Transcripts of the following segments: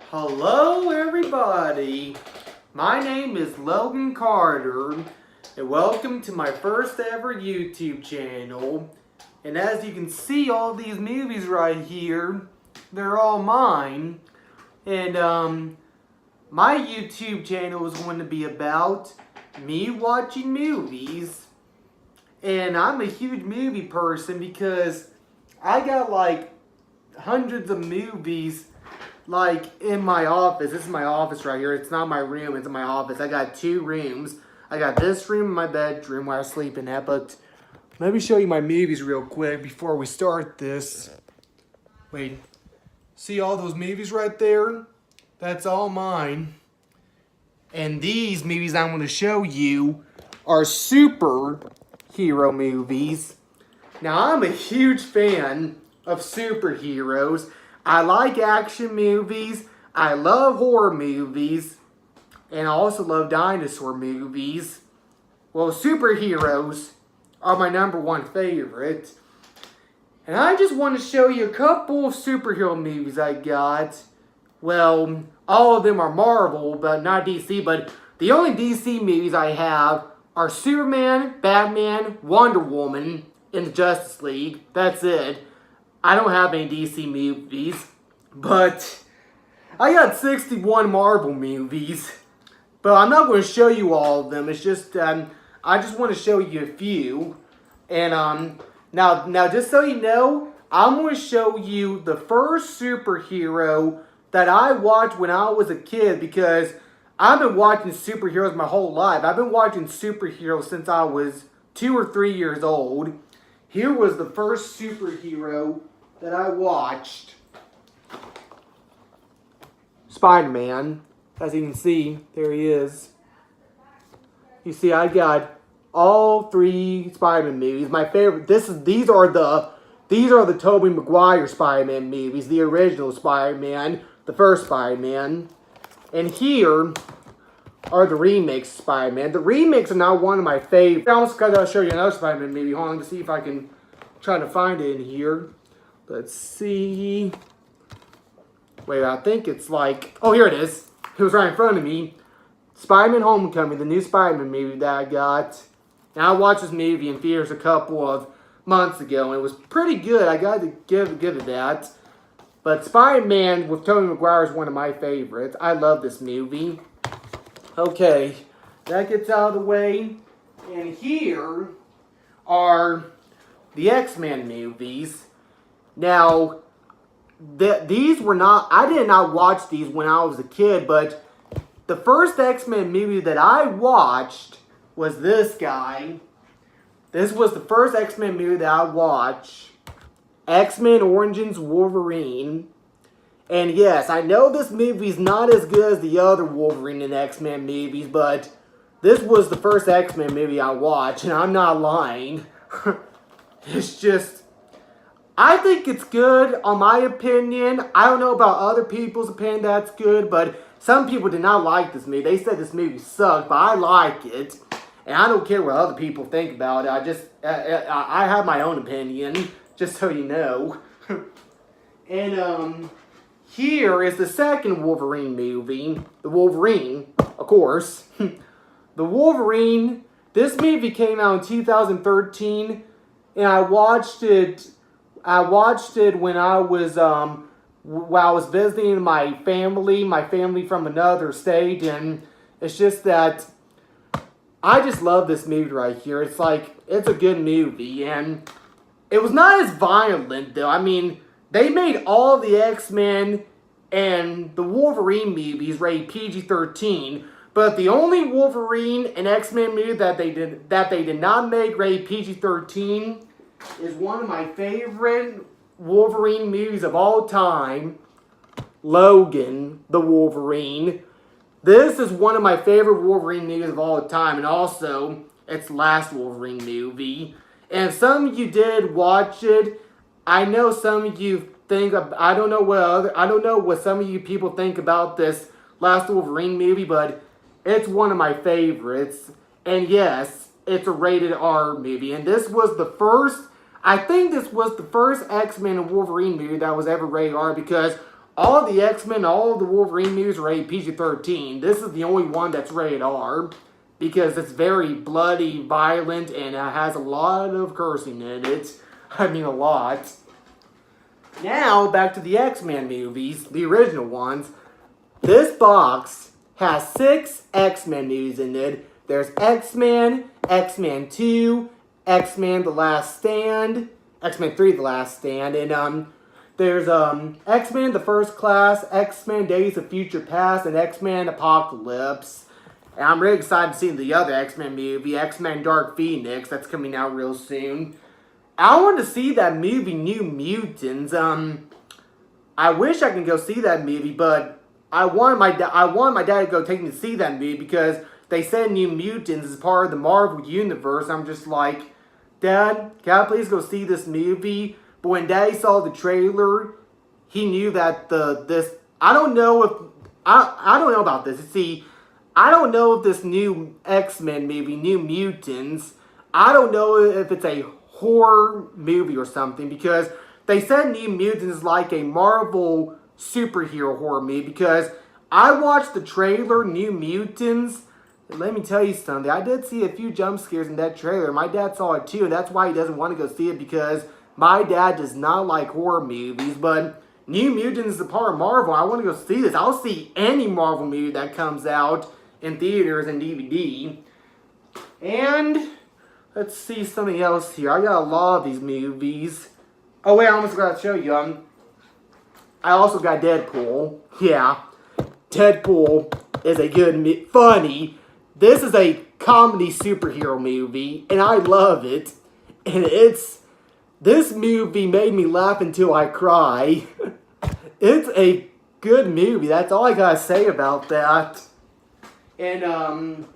Hello everybody, my name is Logan Carter and welcome to my first ever YouTube channel. And as you can see, all these movies right here, they're all mine. And my YouTube channel is going to be about me watching movies. And I'm a huge movie person because I got like hundreds of movies like in my office. This is my office right here. It's not my room, it's my office. I got two rooms. I got this room and my bedroom where I sleep in at, but let me show you my movies real quick before we start this. Wait, see all those movies right there? That's all mine. And these movies I'm going to show you are superhero movies. Now, I'm a huge fan of superheroes. I like action movies. I love horror movies. And I also love dinosaur movies. Well, superheroes are my #1 favorite. And I just want to show you a couple of superhero movies I got. Well, all of them are Marvel, but not DC. But the only DC movies I have are Superman, Batman, Wonder Woman, and the Justice League. That's it. I don't have any DC movies, but I got 61 Marvel movies. But I'm not going to show you all of them. It's just I just want to show you a few. And now just so you know, I'm going to show you the first superhero that I watched when I was a kid, because I've been watching superheroes my whole life. I've been watching superheroes since I was 2 or 3 years old. Here was the first superhero that I watched. Spider-Man. As you can see, there he is. You see, I got all 3 Spider-Man movies. My favorite. These are the Tobey Maguire Spider-Man movies, the original Spider-Man, the first Spider-Man. And here are the remakes of Spider-Man. The remakes are now one of my favorites. I almost gotta show you another Spider-Man movie. Hold on to see if I can try to find it in here. Let's see. Wait, I think it's like... Oh, here it is. It was right in front of me. Spider-Man Homecoming, the new Spider-Man movie that I got. Now, I watched this movie in theaters a couple of months ago, and it was pretty good. I got to give it that. But Spider-Man with Tobey Maguire is one of my favorites. I love this movie. Okay, that gets out of the way. And here are the X-Men movies. Now, these were not... I did not watch these when I was a kid, but the first X-Men movie that I watched was this guy. This was the first X-Men movie that I watched. X-Men Origins Wolverine. And yes, I know this movie's not as good as the other Wolverine and X-Men movies, but this was the first X-Men movie I watched, and I'm not lying. It's just... I think it's good, on my opinion. I don't know about other people's opinion that's good, but some people did not like this movie. They said this movie sucked, but I like it. And I don't care what other people think about it. I have my own opinion, just so you know. And, here is the second Wolverine movie. The Wolverine, of course. The Wolverine, this movie came out in 2013, and I watched it when I was visiting my family from another state, and it's just that I just love this movie right here. It's like, it's a good movie, and it was not as violent, though. I mean, they made all the X-Men and the Wolverine movies rated PG-13, but the only Wolverine and X-Men movie that they did not make rated PG-13 is one of my favorite Wolverine movies of all time, Logan, the Wolverine. This is one of my favorite Wolverine movies of all time, and also, it's the last Wolverine movie. And if some of you did watch it, I know some of you think, I don't know what some of you people think about this last Wolverine movie, but it's one of my favorites. And yes, it's a rated R movie. And this was the first, I think this was the first X-Men and Wolverine movie that was ever rated R, because all of the X-Men, all of the Wolverine movies are rated PG-13. This is the only one that's rated R because it's very bloody, violent, and it has a lot of cursing in it. I mean, a lot. Now, back to the X-Men movies, the original ones. This box has 6 X-Men movies in it. There's X-Men, X-Men 2, X-Men The Last Stand, X-Men 3 The Last Stand, and there's X-Men The First Class, X-Men Days of Future Past, and X-Men Apocalypse. And I'm really excited to see the other X-Men movie, X-Men Dark Phoenix, that's coming out real soon. I want to see that movie, New Mutants. I wish I could go see that movie, but I want my dad to go take me to see that movie because they said New Mutants is part of the Marvel Universe. I'm just like, Dad, can I please go see this movie? But when Daddy saw the trailer, he knew that I don't know about this. See, I don't know if this new X-Men movie, New Mutants, I don't know if it's a horror movie or something because they said New Mutants is like a Marvel superhero horror movie because I watched the trailer, New Mutants. Let me tell you something. I did see a few jump scares in that trailer. My dad saw it too, and that's why he doesn't want to go see it because my dad does not like horror movies. But New Mutants is a part of Marvel. I want to go see this. I'll see any Marvel movie that comes out in theaters and DVD. And let's see something else here. I got a lot of these movies. Oh wait, I almost forgot to show you. I also got Deadpool. Yeah, Deadpool is a good, funny. This is a comedy superhero movie, and I love it. And this movie made me laugh until I cry. It's a good movie. That's all I gotta say about that. And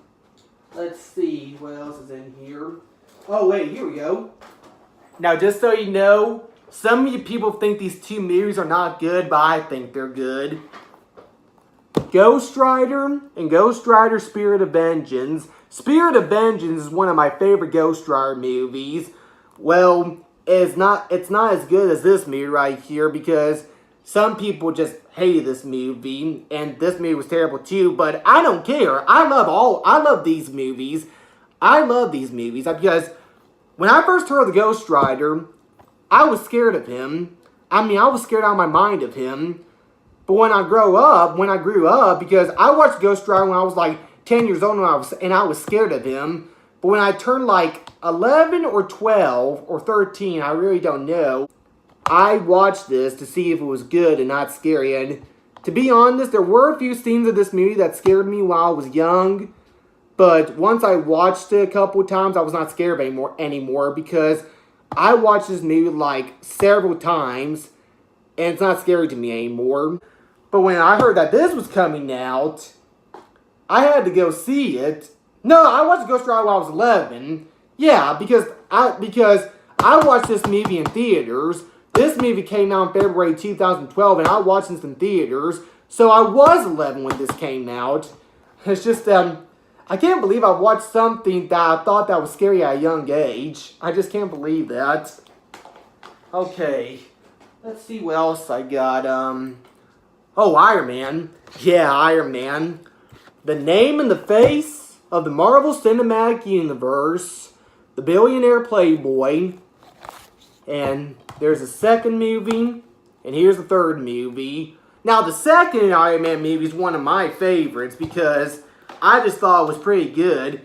let's see what else is in here. Oh wait, here we go. Now, just so you know, some of you people think these 2 movies are not good, but I think they're good. Ghost Rider and Ghost Rider Spirit of Vengeance. Spirit of Vengeance is one of my favorite Ghost Rider movies. Well, it's not as good as this movie right here because some people just hated this movie and this movie was terrible too, but I don't care. I love these movies. I love these movies because when I first heard of the Ghost Rider, I was scared of him. I mean, I was scared out of my mind of him. But when I grew up, because I watched Ghost Rider when I was like 10 years old and I was scared of him. But when I turned like 11 or 12 or 13, I really don't know, I watched this to see if it was good and not scary. And to be honest, there were a few scenes of this movie that scared me while I was young. But once I watched it a couple of times, I was not scared anymore because I watched this movie like several times and it's not scary to me anymore. But when I heard that this was coming out, I had to go see it. No, I watched Ghost Rider while I was 11. Yeah, because I watched this movie in theaters. This movie came out in February 2012, and I watched this in theaters. So I was 11 when this came out. It's just, I can't believe I watched something that I thought that was scary at a young age. I just can't believe that. Okay, let's see what else I got. Oh, Iron Man. Yeah, Iron Man. The name and the face of the Marvel Cinematic Universe. The Billionaire Playboy. And there's a second movie. And here's the third movie. Now, the second Iron Man movie is one of my favorites because I just thought it was pretty good.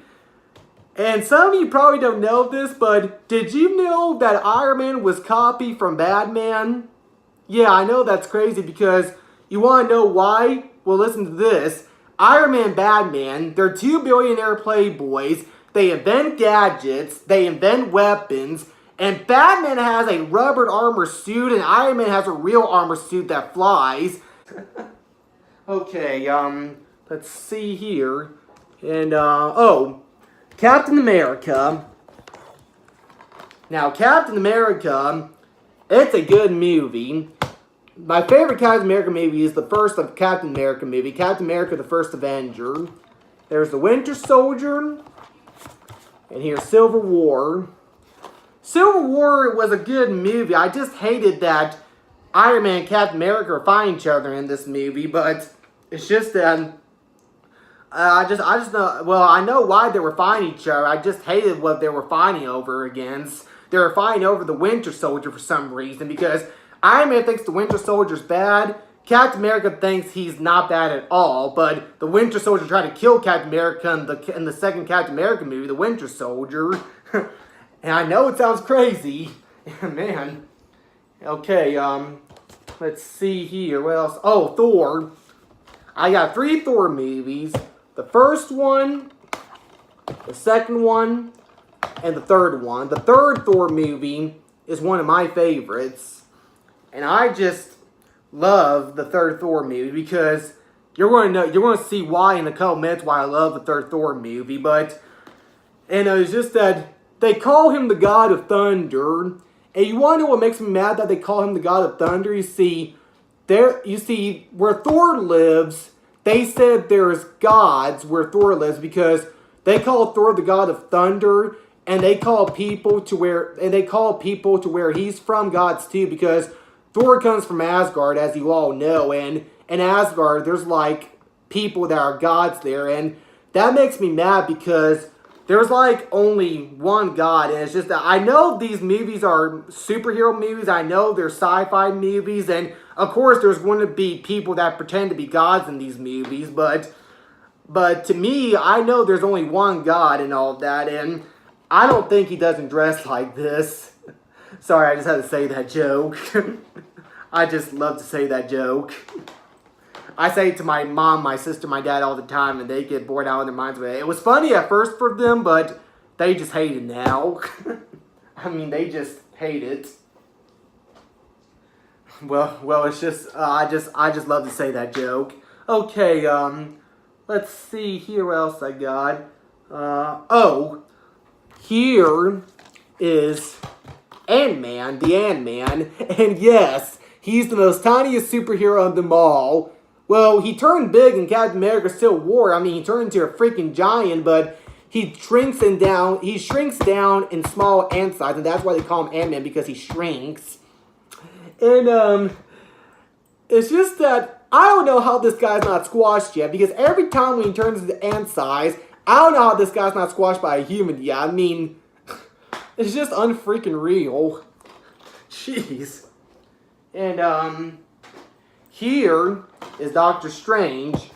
And some of you probably don't know this, but did you know that Iron Man was copied from Batman? Yeah, I know that's crazy because you want to know why? Well, listen to this. Iron Man and Batman, they're 2 billionaire playboys. They invent gadgets. They invent weapons. And Batman has a rubber armor suit, and Iron Man has a real armor suit that flies. Okay, let's see here. And, Captain America. Now, Captain America, it's a good movie. My favorite Captain America movie is the first of Captain America movie, Captain America the First Avenger. There's the Winter Soldier, and here's Civil War. Civil War was a good movie. I just hated that Iron Man and Captain America are fighting each other in this movie, but it's just that I just know. Well, I know why they were fighting each other. I just hated what they were fighting over against. They were fighting over the Winter Soldier for some reason because Iron Man thinks the Winter Soldier's bad. Captain America thinks he's not bad at all, but the Winter Soldier tried to kill Captain America in the second Captain America movie, The Winter Soldier. And I know it sounds crazy. Man. Okay, let's see here. What else? Oh, Thor. I got 3 Thor movies. The first one, the second one, and the third one. The third Thor movie is one of my favorites. And I just love the third Thor movie because you're going to see why in a couple minutes why I love the third Thor movie. But it's just that they call him the God of Thunder, and you want to know what makes me mad that they call him the God of Thunder? You see where Thor lives, they said there's gods where Thor lives because they call Thor the God of Thunder, and they call people to where he's from gods too because Thor comes from Asgard, as you all know, and in Asgard, there's like people that are gods there, and that makes me mad because there's like only one god, and it's just that I know these movies are superhero movies, I know they're sci-fi movies, and of course there's going to be people that pretend to be gods in these movies, but to me, I know there's only one god and all of that, and I don't think he doesn't dress like this. Sorry, I just had to say that joke. I just love to say that joke. I say it to my mom, my sister, my dad all the time, and they get bored out of their minds with it. It was funny at first for them, but they just hate it now. I mean, they just hate it. Well, it's just I just love to say that joke. Okay, let's see here what else I got. Here is Ant-Man, the Ant-Man, and yes, he's the most tiniest superhero of them all. Well, he turned big in Captain America Civil War. I mean, he turned into a freaking giant, but he shrinks down in small ant size, and that's why they call him Ant-Man, because he shrinks. And, it's just that I don't know how this guy's not squashed yet, because every time when he turns into ant size, I don't know how this guy's not squashed by a human yet. I mean, it's just unfreaking real. Jeez. And, here is Doctor Strange.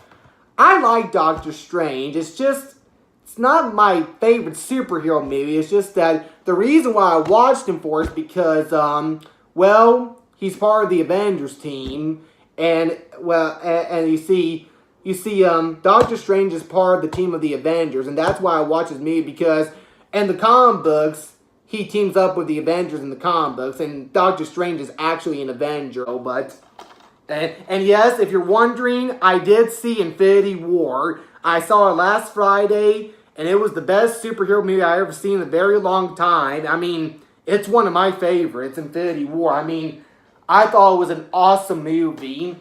I like Doctor Strange. It's not my favorite superhero movie. It's just that the reason why I watched him for is because, he's part of the Avengers team. And you see, Doctor Strange is part of the team of the Avengers. And that's why I watch his movie, because in the comic books, he teams up with the Avengers in the comic books, and Doctor Strange is actually an Avenger, and yes, if you're wondering, I did see Infinity War. I saw it last Friday, and it was the best superhero movie I ever seen in a very long time. I mean, it's one of my favorites, Infinity War. I mean, I thought it was an awesome movie,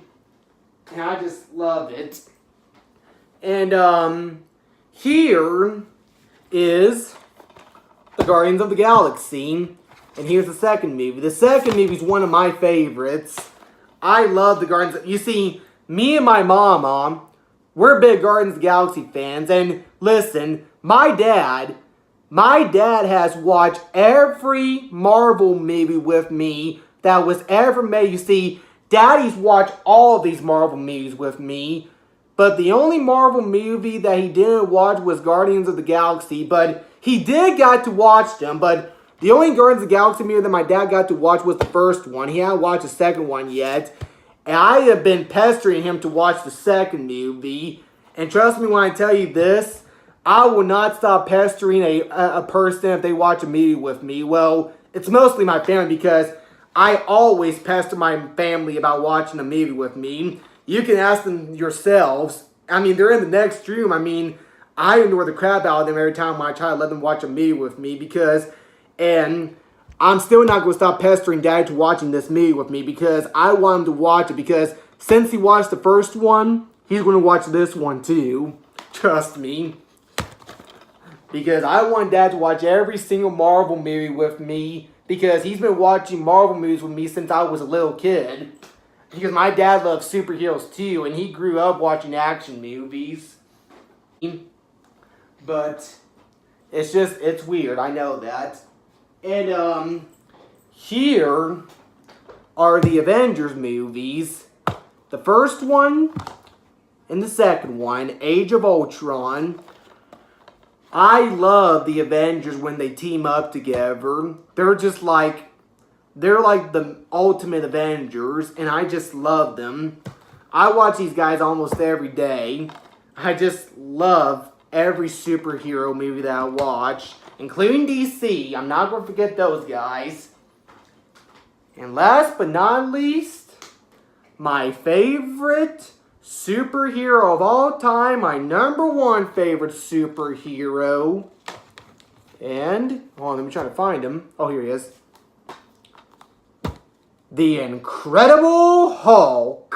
and I just love it. And, here is the Guardians of the Galaxy. And here's the second movie. The second movie is one of my favorites. I love the Guardians. You see, me and my mama, we're big Guardians of the Galaxy fans. And listen, my dad has watched every Marvel movie with me that was ever made. You see, Daddy's watched all of these Marvel movies with me. But the only Marvel movie that he didn't watch was Guardians of the Galaxy. But he did get to watch them, but the only Guardians of the Galaxy movie that my dad got to watch was the first one. He hadn't watched the second one yet. And I have been pestering him to watch the second movie. And trust me when I tell you this, I will not stop pestering a person if they watch a movie with me. Well, it's mostly my family because I always pester my family about watching a movie with me. You can ask them yourselves. I mean, they're in the next room. I mean, I ignore the crap out of them every time when I try to let them watch a movie with me and I'm still not going to stop pestering Dad to watching this movie with me because I want him to watch it because since he watched the first one, he's going to watch this one too. Trust me. Because I want Dad to watch every single Marvel movie with me because he's been watching Marvel movies with me since I was a little kid. Because my dad loves superheroes too, and he grew up watching action movies. But it's weird, I know that. And here are the Avengers movies. The first one and the second one, Age of Ultron. I love the Avengers when they team up together. They're like the ultimate Avengers, and I just love them. I watch these guys almost every day. I just love every superhero movie that I watch, including DC. I'm not going to forget those guys. And last but not least, my favorite superhero of all time, my number one favorite superhero. And, hold on, let me try to find him. Oh, here he is. The Incredible Hulk.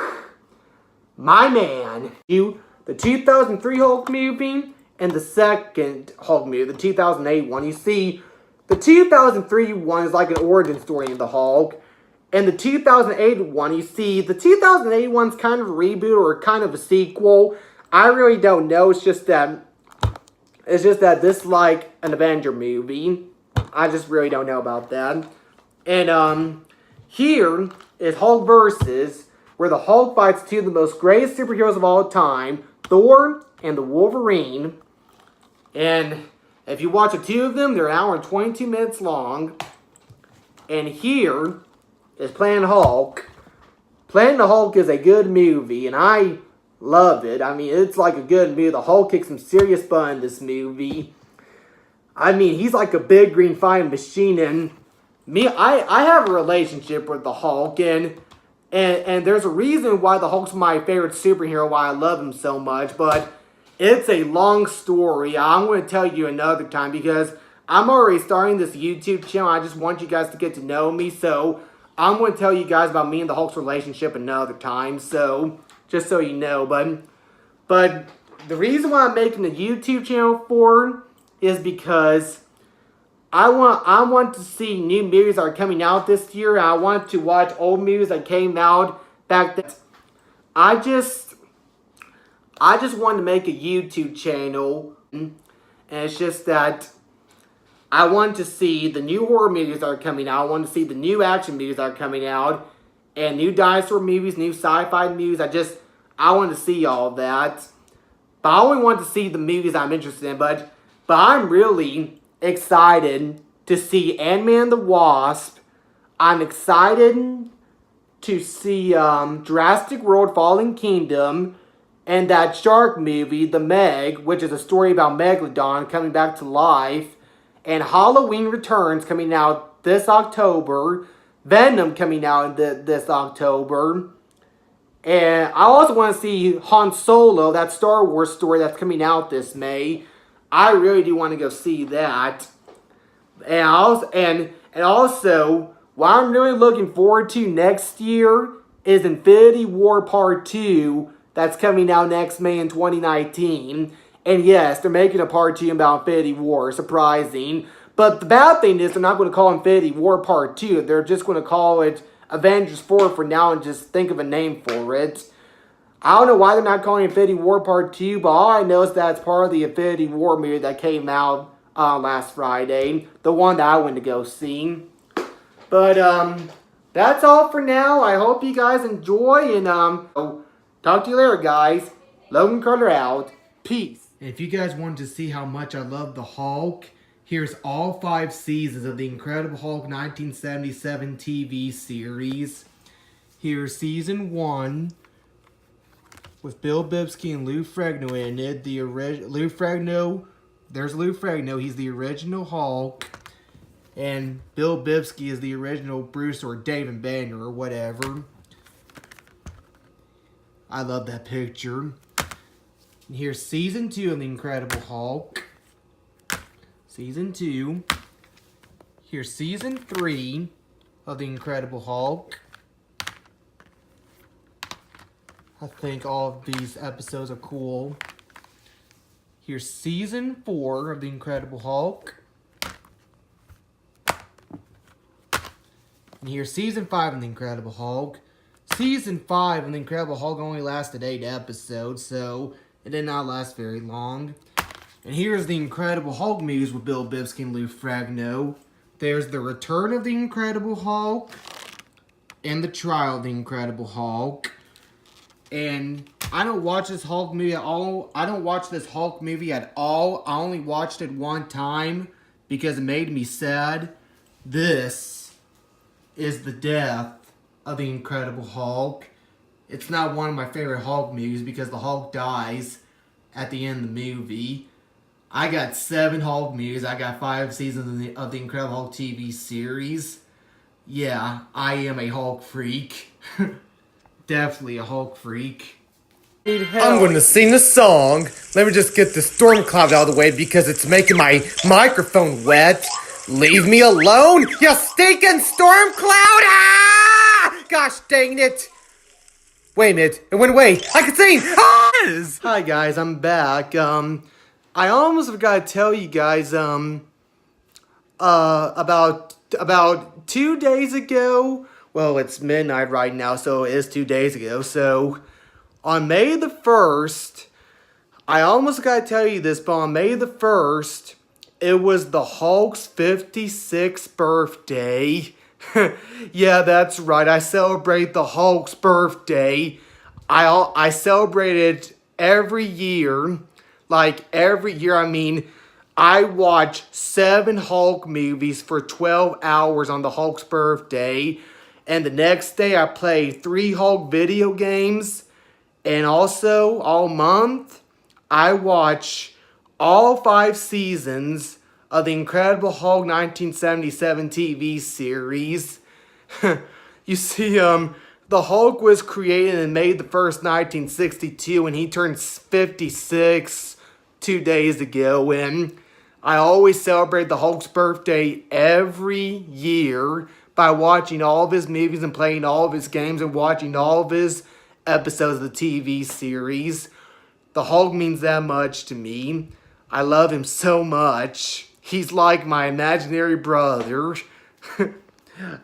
My man. The 2003 Hulk movie and the second Hulk movie, the 2008 one. You see, the 2003 one is like an origin story of the Hulk. And the 2008 one, you see, the 2008 one's kind of a reboot or kind of a sequel. I really don't know. It's just that this is like an Avenger movie. I just really don't know about that. And here is Hulk versus, where the Hulk fights two of the most greatest superheroes of all time, Thor and the Wolverine. And if you watch the two of them, they're an hour and 22 minutes long. And here is Planet Hulk. Planet Hulk is a good movie, and I love it. I mean, it's like a good movie. The Hulk kicks some serious butt in this movie. I mean, he's like a big green fighting machine, and I have a relationship with the Hulk, and there's a reason why the Hulk's my favorite superhero, why I love him so much, but it's a long story. I'm going to tell you another time, because I'm already starting this YouTube channel. I just want you guys to get to know me, so I'm going to tell you guys about me and the Hulk's relationship another time, so just so you know. But the reason why I'm making a YouTube channel for is because I want to see new movies that are coming out this year. I want to watch old movies that came out back then. I just wanted to make a YouTube channel, and it's just that I want to see the new horror movies that are coming out. I want to see the new action movies that are coming out, and new dinosaur movies, new sci-fi movies. I want to see all that. But I only want to see the movies I'm interested in. But I'm really excited to see Ant-Man and the Wasp. I'm excited to see Jurassic World Fallen Kingdom, and that shark movie, The Meg, which is a story about Megalodon coming back to life. And Halloween Returns coming out this October. Venom coming out this October. And I also want to see Han Solo, that Star Wars story that's coming out this May. I really do want to go see that. And also, what I'm really looking forward to next year is Infinity War Part 2 that's coming out next May in 2019. And yes, they're making a Part 2 about Infinity War. Surprising. But the bad thing is they're not going to call Infinity War Part 2. They're just going to call it Avengers 4 for now and just think of a name for it. I don't know why they're not calling it Infinity War Part 2, but all I know is that it's part of the Infinity War movie that came out last Friday. The one that I went to go see. But that's all for now. I hope you guys enjoy, and talk to you later, guys. Logan Carter out. Peace. If you guys want to see how much I love the Hulk, here's all 5 seasons of the Incredible Hulk 1977 TV series. Here's season 1 with Bill Bibsky and Lou Ferrigno in it. There's Lou Ferrigno. He's the original Hulk. And Bill Bibsky is the original Bruce or David Banner or whatever. I love that picture. And here's season 2 of the Incredible Hulk. Season 2. Here's season 3 of the Incredible Hulk. I think all of these episodes are cool. Here's season 4 of the Incredible Hulk. And here's Season 5 of The Incredible Hulk. Season 5 of The Incredible Hulk only lasted 8 episodes, so it did not last very long. And here's The Incredible Hulk movies with Bill Bibsky and Lou Ferrigno. There's The Return of the Incredible Hulk and The Trial of the Incredible Hulk. And I don't watch this Hulk movie at all. I don't watch this Hulk movie at all. I only watched it one time because it made me sad. This is the death of the Incredible Hulk. It's not one of my favorite Hulk movies because the Hulk dies at the end of the movie. I got 7 Hulk movies. I got 5 seasons of the Incredible Hulk TV series. Yeah, I am a Hulk freak. Definitely a Hulk freak. I'm going to sing a song. Let me just get the storm cloud out of the way because it's making my microphone wet. Leave me alone, you stinking storm cloud! Ah! Gosh dang it. Wait a minute, it went away. I can sing! Ah! Hi guys, I'm back. I almost forgot to tell you guys, about 2 days ago, well, it's midnight right now, so it is 2 days ago, so on May the 1st, I almost got to tell you this, but on May the 1st, it was the Hulk's 56th birthday. Yeah, that's right, I celebrate the Hulk's birthday. I celebrate it every year. Like, every year, I mean, I watch 7 Hulk movies for 12 hours on the Hulk's birthday. And the next day, I play 3 Hulk video games. And also, all month, I watch all 5 seasons of the Incredible Hulk 1977 TV series. You see, the Hulk was created in May the 1st, 1962, and he turned 56 2 days ago. And I always celebrate the Hulk's birthday every year by watching all of his movies and playing all of his games and watching all of his episodes of the TV series. The Hulk means that much to me. I love him so much. He's like my imaginary brother.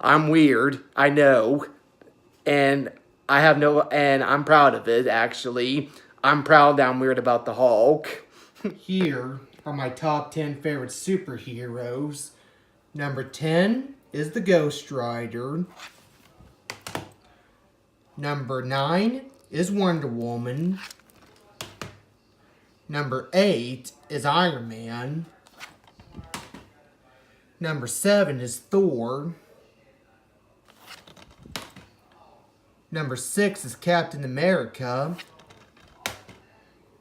I'm weird, I know. And I'm proud of it, actually. I'm proud that I'm weird about the Hulk. Here are my top 10 favorite superheroes. Number 10 is the Ghost Rider. Number 9 is Wonder Woman. Number 8 is Iron Man. Number 7 is Thor. Number 6 is Captain America.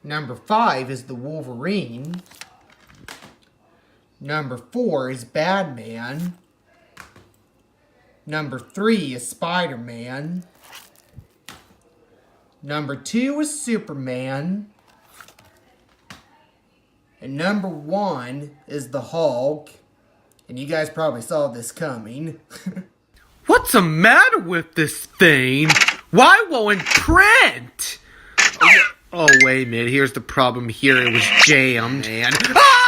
Number 5 is the Wolverine. Number 4 is Batman. Number 3 is Spider-Man. Number 2 is Superman. And number 1 is the Hulk. And you guys probably saw this coming. What's the matter with this thing? Why won't it print? Oh, wait a minute. Here's the problem here. It was jammed. And... Ah!